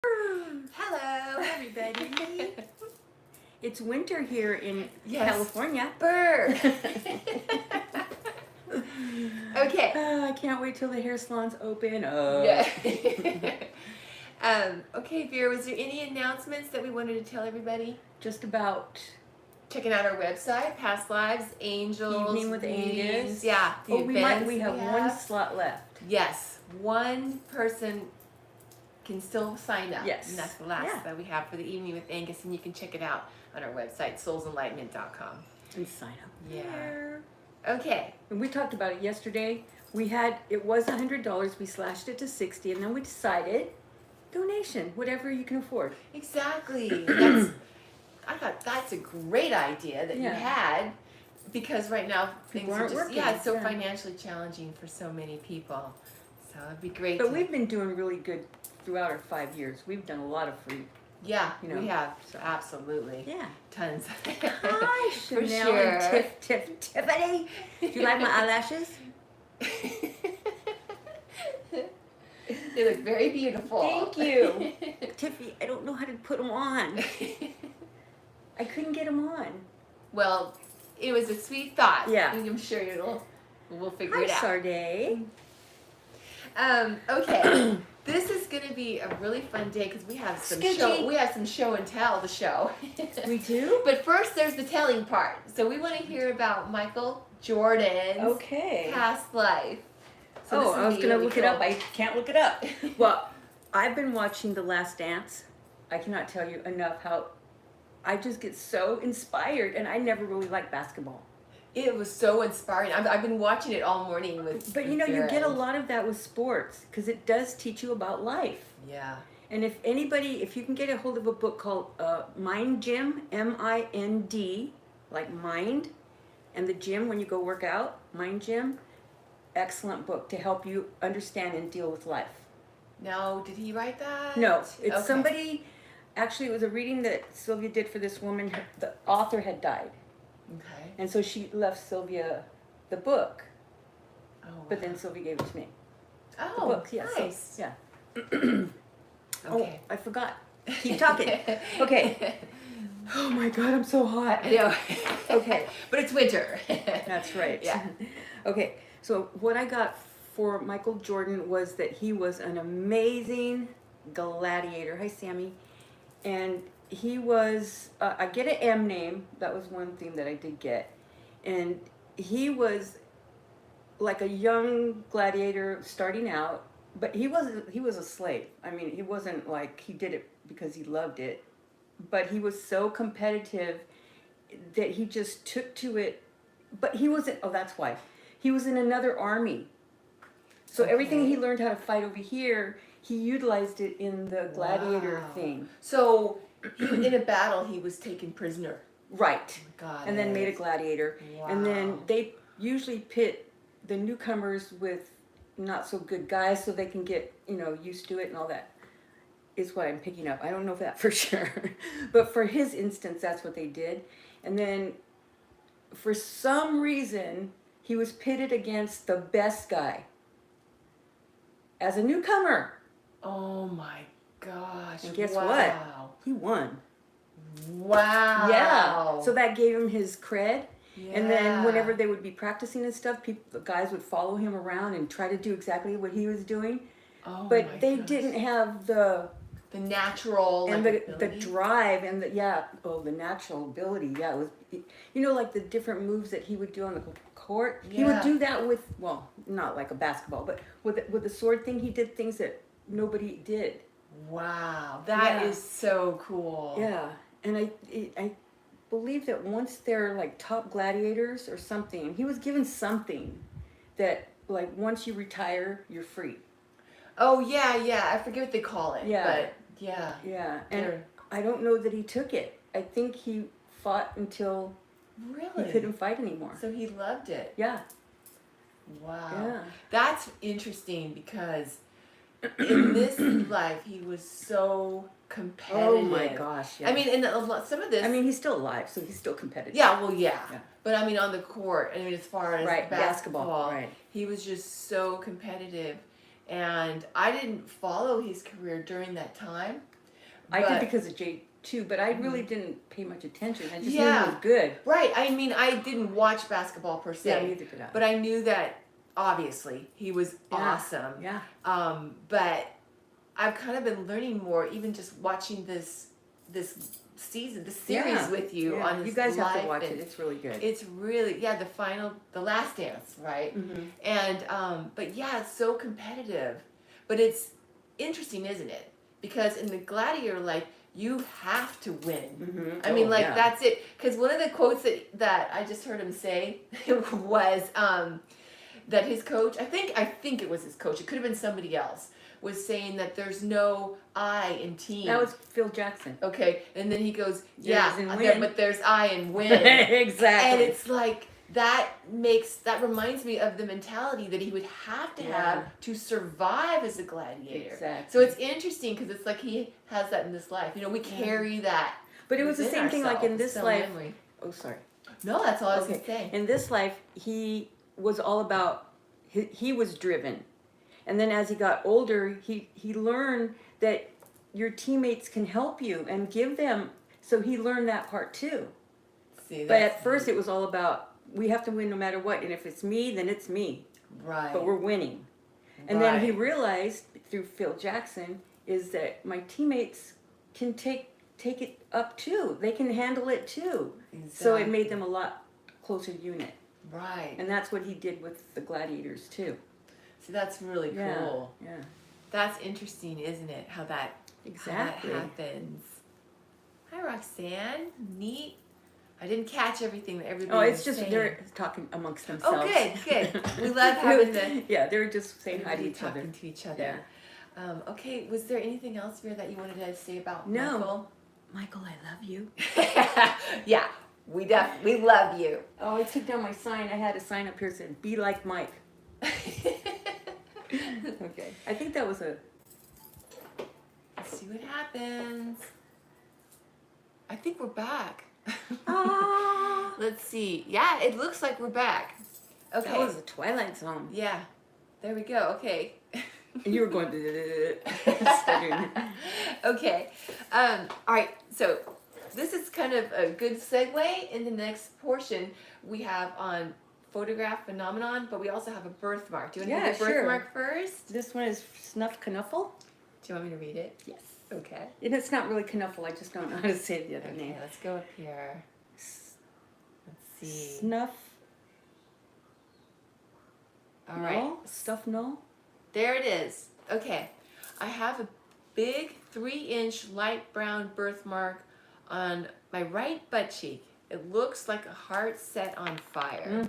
Hello, everybody. It's winter here in California. Burr. Okay. I can't wait till the hair salons open. Yeah. Okay, Vera, was there any announcements that we wanted to tell everybody? Just about checking out our website, Past Lives, Angels, Evening with Angus. Yeah, the events we have one slot left. Yes, one person can still sign up. Yes. And that's the last that we have for the Evening with Angus, and you can check it out on our website, soulsenlightenment.com. And sign up there. Okay. And we talked about it yesterday. It was $100. We slashed it to $60, and then we decided donation, whatever you can afford. Exactly. I thought that's a great idea that you had, because right now things are just working. It's so financially challenging for so many people. So it'd be great. But we've been doing really good throughout our 5 years. We've done a lot of free. Yeah, we have. So. Absolutely. Yeah. Tons. Hi, For Chanel sure. and Tiffany. Do you like my eyelashes? They look very beautiful. Thank you. Tiffany, I don't know how to put them on. I couldn't get them on. Well, it was a sweet thought. Yeah. I'm sure we'll figure it out. Sarday. Okay. This is going to be a really fun day because we have some show and tell the show. We do? But first there's the telling part. So we want to hear about Michael Jordan's past life. So I was going to look it up. I can't look it up. Well, I've been watching The Last Dance. I cannot tell you enough how I just get so inspired, and I never really liked basketball. It was so inspiring. I've been watching it all morning with. But you know, you get a lot of that with sports because it does teach you about life. Yeah. And if you can get a hold of a book called Mind Gym, M-I-N-D, like mind, and the gym when you go work out, Mind Gym, excellent book to help you understand and deal with life. Now, did he write that? No, it's somebody. Actually, it was a reading that Sylvia did for this woman. The author had died. Okay. And so she left Sylvia the book. Oh. But then Sylvia gave it to me. Oh, the book. Yeah, nice. So, yeah. Okay. Oh, I forgot. Keep talking. Okay. Oh my God, I'm so hot. I know. Okay. But it's winter. That's right. Yeah. Okay, so what I got for Michael Jordan was that he was an amazing gladiator. Hi, Sammy. And he was, I get an M name. That was one thing that I did get. And he was like a young gladiator starting out, but he was a slave. I mean, he wasn't like he did it because he loved it, but he was so competitive that he just took to it. But he wasn't, that's why. He was in another army. So everything he learned how to fight over here, he utilized it in the gladiator thing. So in a battle, he was taken prisoner. Right. Got and then made a gladiator. Wow. And then they usually pit the newcomers with not so good guys so they can get, used to it and all that. Is what I'm picking up. I don't know if that for sure. But for his instance, that's what they did. And then for some reason, he was pitted against the best guy as a newcomer. Oh my gosh. And guess what? He won. Wow. Yeah. So that gave him his cred. Yeah. And then whenever they would be practicing and stuff, the guys would follow him around and try to do exactly what he was doing. Oh, but they didn't have the natural and the drive and the natural ability. Yeah, it was like the different moves that he would do on the court. Yeah. He would do that with not like a basketball, but with the sword thing, he did things that nobody did. Wow, that is so cool. Yeah, and I believe that once they're like top gladiators or something, he was given something that like once you retire, you're free. Oh yeah, I forget what they call it. Yeah, but yeah. Yeah, and I don't know that he took it. I think he fought until he couldn't fight anymore. So he loved it. Yeah. Wow. Yeah. That's interesting because in this life he was so competitive. Oh my gosh. Yeah. I mean, some of this. I mean, he's still alive, so he's still competitive. Yeah. Well, yeah. But I mean, on the court. I mean, as far as basketball. Right. He was just so competitive. And I didn't follow his career during that time. I did because of Jay too, but I really didn't pay much attention. I just knew he was good. Right. I mean, I didn't watch basketball per se. Yeah, neither did I. But I knew that obviously he was awesome. Yeah. But I've kind of been learning more, even just watching this season, the series with you on this. You guys have life, to watch it. It's really good. It's really the last dance, right? And but yeah, it's so competitive, but it's interesting, isn't it? Because in the gladiator life, you have to win. I mean, that's it. Because one of the quotes that I just heard him say was that his coach, I think it was his coach, it could have been somebody else, was saying that there's no I in team. That was Phil Jackson. Okay, and then he goes, but there's I in win. Exactly. And it's like, that reminds me of the mentality that he would have to have to survive as a gladiator. Exactly. So it's interesting because it's like he has that in this life. You know, we carry that. But it was the same thing like in this life. Memory. Oh, sorry. No, that's all I was going to say. In this life, he was all about, he was driven. And then as he got older, he learned that your teammates can help you and give them. So he learned that part too. But at first it was all about, we have to win no matter what. And if it's me, then it's me. Right. But we're winning. And then he realized through Phil Jackson is that my teammates can take it up too. They can handle it too. Exactly. So it made them a lot closer unit. Right. And that's what he did with the gladiators too. See, that's really cool. Yeah. That's interesting, isn't it? How that happens. Hi, Roxanne. Neat. I didn't catch everything that everybody was saying. They're talking amongst themselves. Oh, good. We love having the... Yeah, they're just saying hi to each other. Talking to each other. Yeah. Okay, was there anything else, Vera, that you wanted to say about No. Michael? Michael, I love you. Yeah, we love you. Oh, I took down my sign. I had a sign up here that said, "Be like Mike." Okay. I think that was Let's see what happens. I think we're back. Let's see. Yeah, it looks like we're back. Okay. That was a Twilight Zone. Yeah. There we go. Okay. And you were going stuttering. Okay. All right. So this is kind of a good segue in the next portion we have on photograph phenomenon, but we also have a birthmark. Do you want to do the birthmark first? This one is Snuff Knulle. Do you want me to read it? Yes. Okay. And it's not really Knulle. I just don't know how to say the other name. Let's go up here. Let's see. Snuff. All right. Stuff Knulle. There it is. Okay. I have a big 3-inch light brown birthmark on my right butt cheek. It looks like a heart set on fire.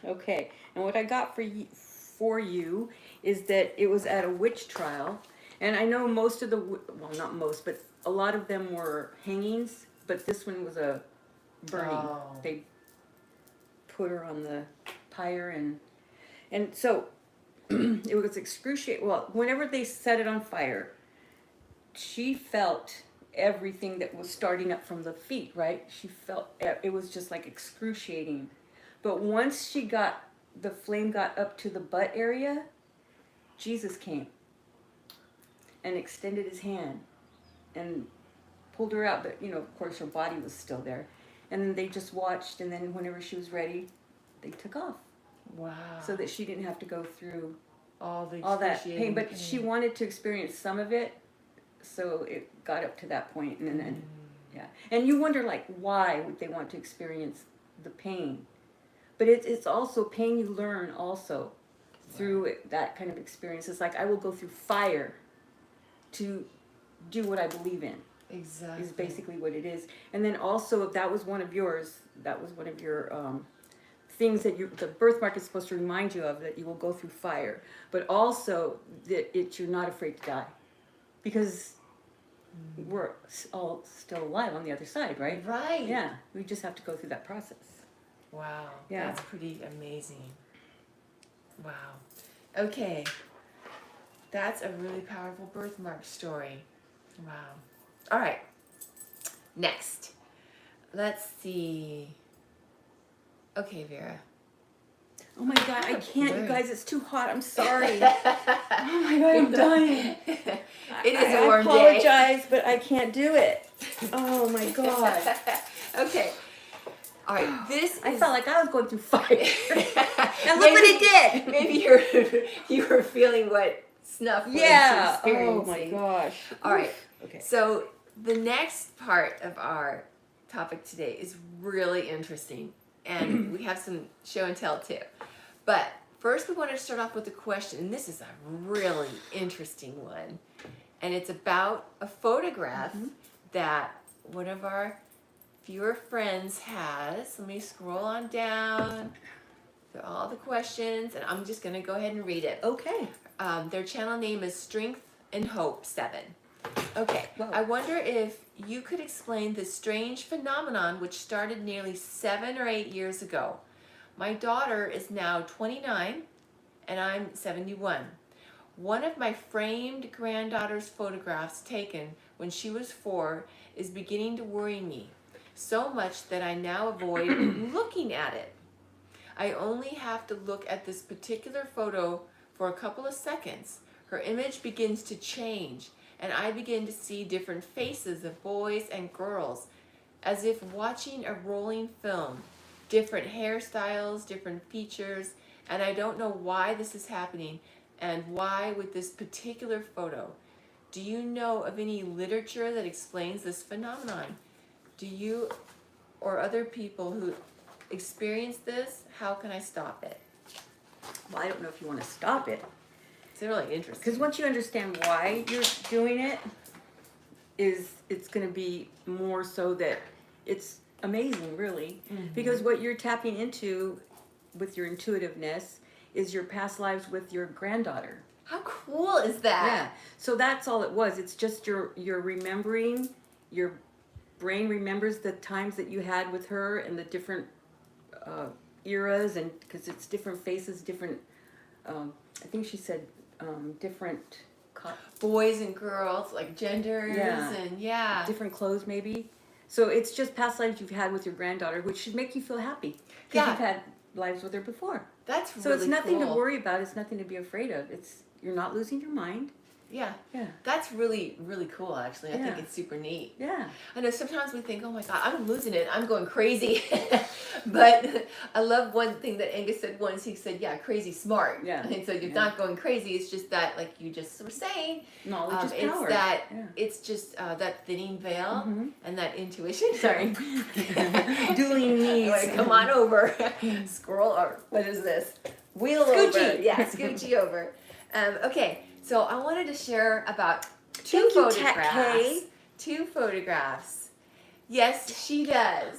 Okay. And what I got for you is that it was at a witch trial. And I know most of well, not most, but a lot of them were hangings, but this one was a burning. Oh. They put her on the pyre and so it was excruciating. Well, whenever they set it on fire, she felt everything that was starting up from the feet, right? She felt, it was just like excruciating. But once the flame got up to the butt area, Jesus came and extended his hand and pulled her out. But, of course, her body was still there. And then they just watched, and then whenever she was ready, they took off. Wow. So that she didn't have to go through all that pain. But she wanted to experience some of it, so it got up to that point. And then, And you wonder, why would they want to experience the pain? But it's also pain you learn also through that kind of experience. It's like, I will go through fire to do what I believe in. Exactly. Is basically what it is. And then also, if that was one of yours, that was one of your things that the birthmark is supposed to remind you of, that you will go through fire. But also that you're not afraid to die. Because we're all still alive on the other side, right? Right. Yeah. We just have to go through that process. Wow. Yeah. That's pretty amazing. Wow. Okay. That's a really powerful birthmark story. Wow. All right. Next. Let's see. Okay, Vera. Oh my God, I can't, you Very. guys. It's too hot. I'm sorry. Oh my God, I'm dying. It is a warm I day. apologize, but I can't do it. Oh my God. Okay. All right. This I is. felt like I was going through fire. And look Maybe- what it did. Maybe you were feeling what Snuff was Yeah. Oh experiencing. my gosh. All right. Okay. So the next part of our topic today is really interesting, and we have some show and tell too. But first, we want to start off with a question, and this is a really interesting one, and it's about a photograph that one of our viewer friends has. Let me scroll on down to all the questions, and I'm just going to go ahead and read it. Okay. Their channel name is Strength and Hope 7. Okay, Whoa. I wonder if you could explain this strange phenomenon which started nearly 7 or 8 years ago. My daughter is now 29 and I'm 71. One of my framed granddaughter's photographs taken when she was 4 is beginning to worry me, so much that I now avoid looking at it. I only have to look at this particular photo for a couple of seconds. Her image begins to change, and I begin to see different faces of boys and girls, as if watching a rolling film. Different hairstyles, different features, and I don't know why this is happening and why with this particular photo. Do you know of any literature that explains this phenomenon? Do you or other people who experience this, how can I stop it? Well, I don't know if you want to stop it. It's really interesting. Because once you understand why you're doing it, it's going to be more so that it's amazing, really. Because what you're tapping into with your intuitiveness is your past lives with your granddaughter. How cool is that? Yeah. So that's all it was. It's just you're remembering, your brain remembers the times that you had with her and the different eras, and because it's different faces, different, I think she said different Boys and girls, like genders, Yeah. and different clothes maybe. So it's just past lives you've had with your granddaughter, which should make you feel happy because Yeah. you've had lives with her before. That's So really it's nothing cool. to worry about. It's nothing to be afraid of. You're not losing your mind. Yeah, Yeah. that's really, really cool, actually. I think Yeah. it's super neat. Yeah. I know sometimes we think, oh my God, I'm losing it. I'm going crazy. But I love one thing that Angus said once. He said, yeah, crazy smart. Yeah. And so you're Yeah. not going crazy. It's just that, like you just were saying, Knowledge is it's power. that, Yeah. it's just that thinning veil Mhm. and that intuition. Sorry. Dueling knees. Like, come on over. Scroll, or what is this? Wheel over. Scoochie. Yeah, scoochie over. Okay, so I wanted to share about two Thank you, Tat photographs. Kay. Two photographs. Yes, she does.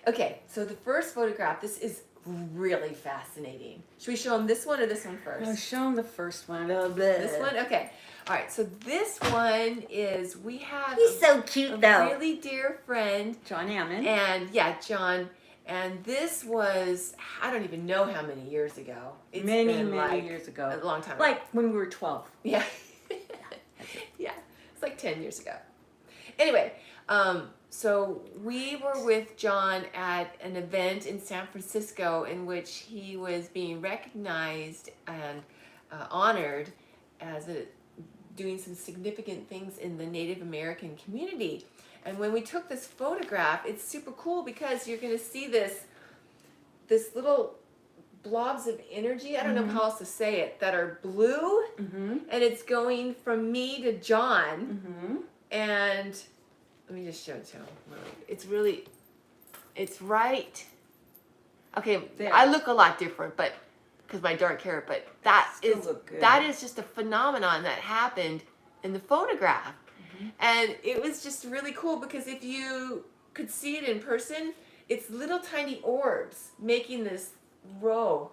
Okay, so the first photograph, this is really fascinating. Should we show them this one or this one first? Oh, show them the first one. Oh, This one? Okay. All right, so this one is, we have He's so a cute, though. really dear friend. John Ammon. And yeah, John. And this was, I don't even know how many years ago. It's many been like years ago. a long time ago. Like when we were 12. Yeah. Yeah. It's like 10 years ago. Anyway, so we were with John at an event in San Francisco in which he was being recognized and honored as doing some significant things in the Native American community. And when we took this photograph, it's super cool because you're going to see this little blobs of energy, I don't know how else to say it, that are blue, and it's going from me to John, and let me just show it to him. It's right, okay, There. I look a lot different, but because my dark hair, but that Still is look good. that is just a phenomenon that happened in the photograph. And it was just really cool because if you could see it in person, it's little tiny orbs making this row.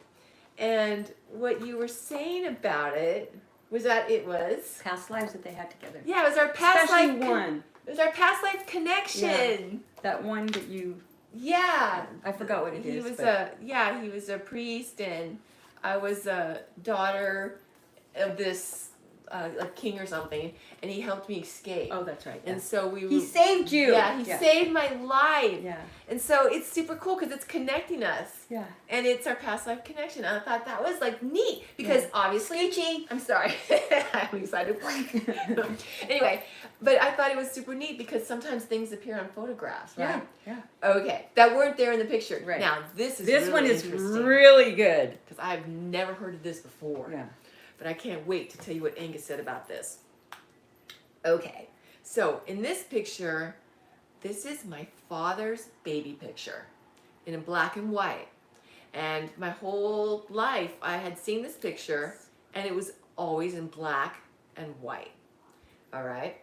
And what you were saying about it was that it was Past lives that they had together. yeah, it was our past Especially life one. It was our past life connection. That one that you, Yeah. I forgot what it He is. was but he was a priest, and I was a daughter of this like king or something, and he helped me escape. Oh, that's right. And so he saved you. Yeah, he saved my life. Yeah. And so it's super cool because it's connecting us. Yeah. And it's our past life connection. And I thought that was like neat because obviously, I'm sorry, I'm excited. Anyway, but I thought it was super neat because sometimes things appear on photographs, right? Yeah. Okay, that weren't there in the picture. Right. Now this This really one is interesting really good. because I've never heard of this before. Yeah. But I can't wait to tell you what Angus said about this. Okay, so in this picture, this is my father's baby picture in black and white. And my whole life, I had seen this picture, and it was always in black and white. All right?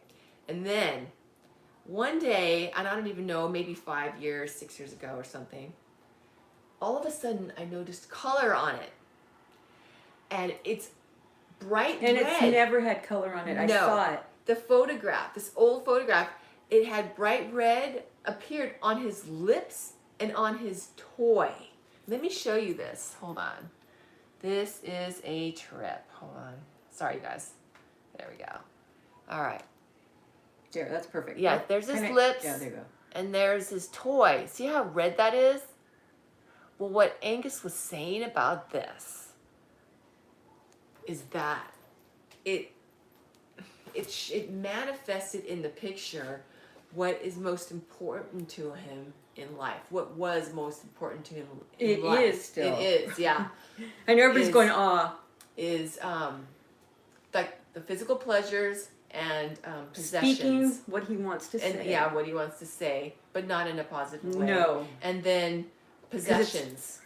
And then one day, and I don't even know, maybe 5 years, 6 years ago or something, all of a sudden I noticed color on it. And it's bright red. And it's never had color on it. I saw it. The photograph, this old photograph, it had bright red appeared on his lips and on his toy. Let me show you this. Hold on. This is a trip. Hold on. Sorry, you guys. There we go. All right. There, that's perfect. Yeah, there's his lips. Yeah, there you go. And there's his toy. See how red that is? Well, what Angus was saying about this is that it manifested in the picture what is most important to him in life. What was most important to him in life. It is still. It is, yeah. I know everybody's going, aw. Is like the physical pleasures and possessions. Speaking what he wants to say. And yeah, what he wants to say, but not in a positive way. No. And then possessions.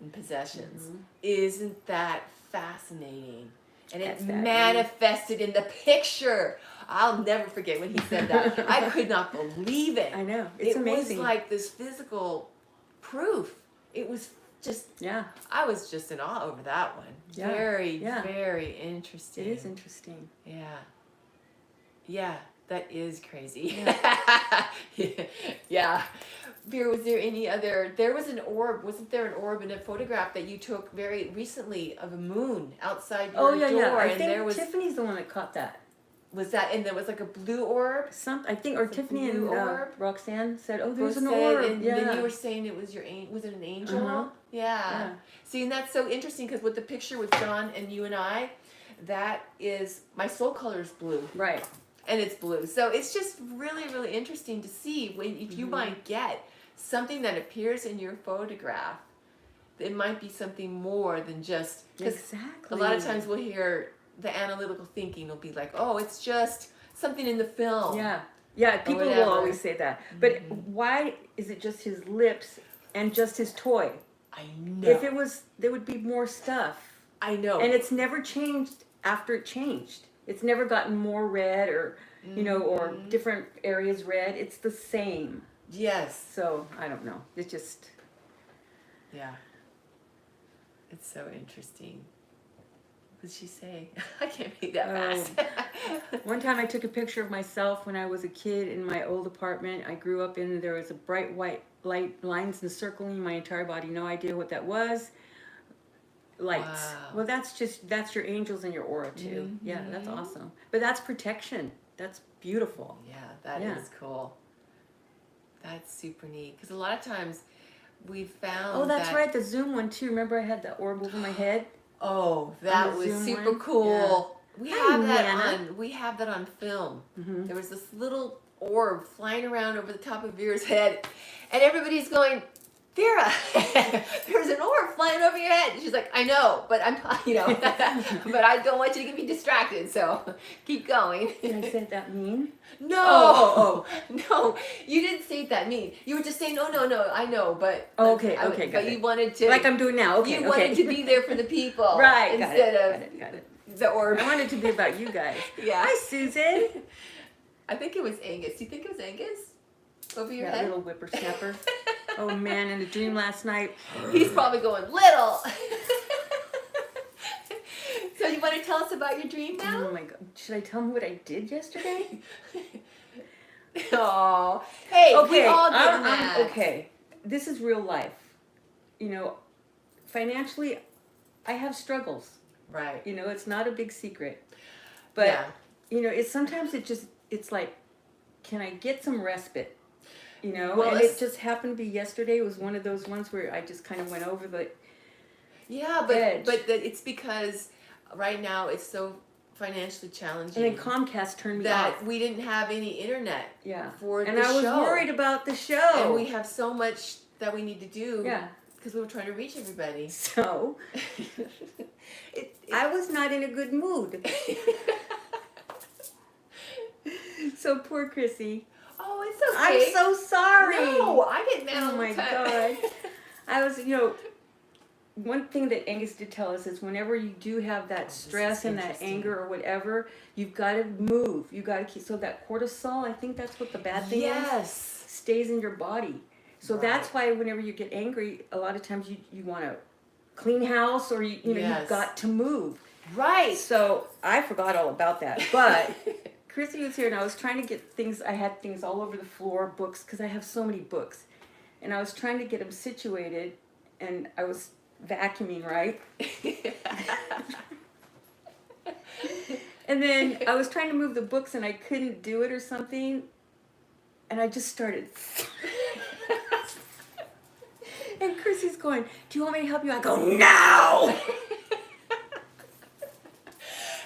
And possessions. Mm-hmm. Isn't that fascinating? And That's it that manifested in the picture. I'll never forget when he said that. I could not believe it. I know. It's amazing. It was like this physical proof. It was just, I was just in awe over that one. Yeah. Very interesting. It is interesting. Yeah. Yeah, that is crazy. Yeah. Yeah. Vera, was there any other, there was an orb, wasn't there an orb in a photograph that you took very recently of a moon outside your door? I and think there was, Tiffany's the one that caught that. was that, and there was like a blue orb? I think, or It's a Tiffany blue and orb? Roxanne said, oh, there's Was an it? orb. And then you were saying it was was it an angel? Uh-huh. Yeah. See, and that's so interesting because with the picture with John and you and I, that is, my soul color is blue. Right. And it's blue. So it's just really interesting to see when, if you might get something that appears in your photograph, it might be something more than just, Exactly. a lot of times we'll hear the analytical thinking will be like, oh, it's just something in the film. Yeah, people will whatever. always say that. But why is it just his lips and just his toy? I know. If it was, there would be more stuff. I know. And it's never changed after it changed. It's never gotten more red or, you know, or different areas red. It's the same. Yes. So, I don't know. It's just... Yeah. It's so interesting. What did she say? I can't read that fast. One time I took a picture of myself when I was a kid in my old apartment I grew up in. There was a bright white light, lines encircling my entire body. No idea what that was. Lights. Wow. Well, that's your angels and your aura too. Yeah, that's awesome. But that's protection. That's beautiful. Yeah, that is cool. That's super neat. Because a lot of times we've found Oh, that's right. The Zoom one too. Remember I had the orb over my head? Oh, that was Zoom super one? cool. Yeah. We Hi, have that Nana. on. We have that on film. Mhm. There was this little orb flying around over the top of Vera's head, and everybody's going, Vera, there's an orb flying over your head. And she's like, I know, but I'm, but I don't want you to get me distracted. So keep going. Did I say that mean? No, no, you didn't say it that mean. You were just saying, no, I know, but Okay, but got you it. wanted to, Like I'm doing now. Okay, you wanted to be there for the people, Right, Instead of got it. the orb. I wanted it to be about you guys. Yeah. Hi, Susan. I think it was Angus. Do you think it was Angus over your That head? little whippersnapper. Oh man, in a dream last night. He's probably going little. So you want to tell us about your dream now? Oh my god. Should I tell them what I did yesterday? Oh, hey, we all did I'm that. okay. This is real life. You know, financially, I have struggles. Right. You know, it's not a big secret. But you know, it's like, can I get some respite? You know, Well, and it just happened to be yesterday. It was one of those ones where I just kind of went over the edge. but it's because right now it's so financially challenging. And then Comcast turned me that off. we didn't have any internet. Yeah. For and the I was show. worried about the show. And we have so much that we need to do. Yeah. Because we were trying to reach everybody. So I was not in a good mood. So poor Chrissy. Oh, it's okay. I'm so sorry. No, I get mad all Oh my the time. God. I was, you know, one thing that Angus did tell us is whenever you do have that stress and that anger or whatever, you've got to move. You got to keep, so that cortisol, I think that's what the bad thing is, stays in your body. So that's why whenever you get angry, a lot of times you want to clean house or you know you've got to move. Right. So I forgot all about that, but Chrissy was here and I was trying to get things. I had things all over the floor, books, because I have so many books, and I was trying to get them situated, and I was vacuuming, right? And then I was trying to move the books and I couldn't do it or something, and I just started. And Chrissy's going, "Do you want me to help you?" I go, "No."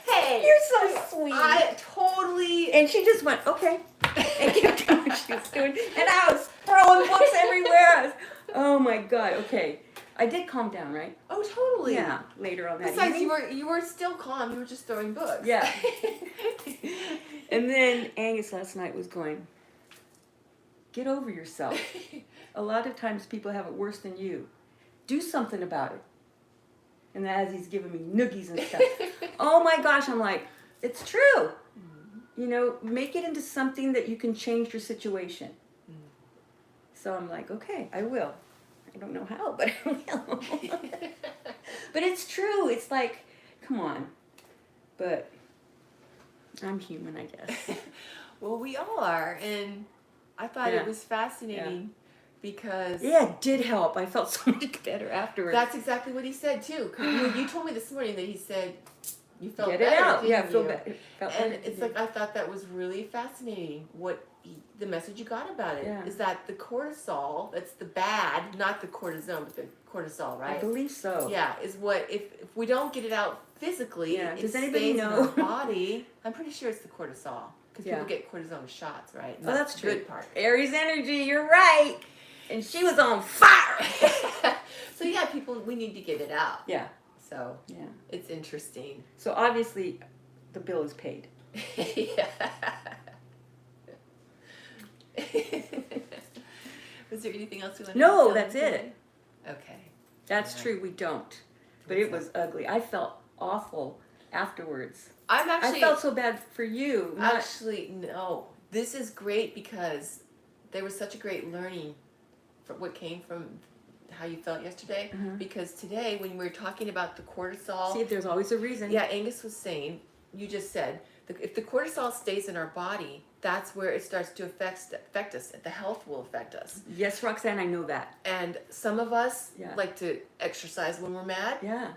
Hey, You're so sweet. I totally. And she just went, "Okay," and kept doing what she was doing. And I was throwing books everywhere. Oh my God. Okay, I did calm down, right? Oh, totally. Yeah. Later on that Besides, evening. you were still calm. You were just throwing books. Yeah. And then Angus last night was going, "Get over yourself. A lot of times people have it worse than you. Do something about it." And as he's giving me noogies and stuff. Oh my gosh, I'm like, it's true. You know, make it into something that you can change your situation. So I'm like, okay, I will. I don't know how, but I will. But it's true. It's like, come on. But I'm human, I guess. Well, we all are. And I thought it was fascinating because... Yeah, it did help. I felt so much better afterwards. That's exactly what he said, too. 'Cause you told me this morning that he said you felt Get better, it out. Yeah, didn't you? and it's like, I thought that was really fascinating. The message you got about it is that the cortisol, that's the bad, not the cortisone, but the cortisol, right? I believe so. Yeah, is what, if we don't get it out physically, it Does stays anybody know? in our body. I'm pretty sure it's the cortisol. Because people get cortisone shots, right? Oh, that's true. Good part. Aries energy, you're right. And she was on fire. So yeah, we need to get it out. Yeah. So it's interesting. So obviously, the bill is paid. Yeah. Was there anything else we wanted to tell No, that's today? it. Okay. That's true, we don't. But it was ugly. I felt awful afterwards. I felt so bad for you. Actually, no. This is great because there was such a great learning from what came from how you felt yesterday. Because today, when we were talking about the cortisol... See, there's always a reason. Yeah, Angus was saying, you just said, if the cortisol stays in our body, that's where it starts to affect us. The health will affect us. Yes, Roxanne, I know that. And some of us like to exercise when we're mad. Yeah.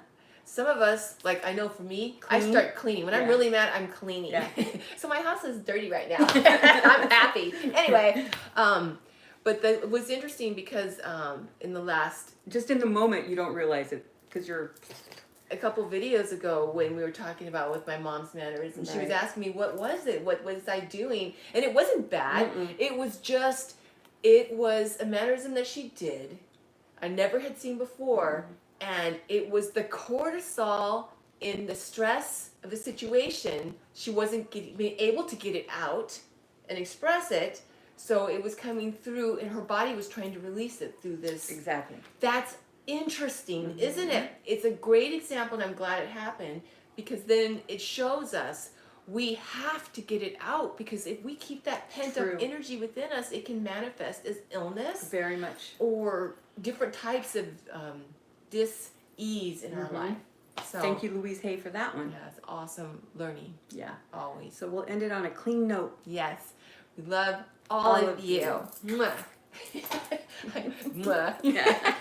Some of us, like I know for me, I start cleaning. When I'm really mad, I'm cleaning. Yeah. So my house is dirty right now. I'm happy. Anyway, but what's interesting because in the last... Just in the moment, you don't realize it because you're... A couple videos ago when we were talking about with my mom's mannerism, she was asking me, what was it? What was I doing? And it wasn't bad. It was a mannerism that she did. I never had seen before. And it was the cortisol in the stress of the situation. She wasn't being able to get it out and express it. So it was coming through and her body was trying to release it through this. Exactly. That's interesting, isn't it? It's a great example, and I'm glad it happened because then it shows us we have to get it out because if we keep that pent-up energy within us, it can manifest as illness. Very much. Or different types of dis-ease in our life. So, thank you, Louise Hay, for that one. Yeah, it's awesome learning. Yeah. Always. So we'll end it on a clean note. Yes. We love all of you. Mwah. Mwah. Yeah.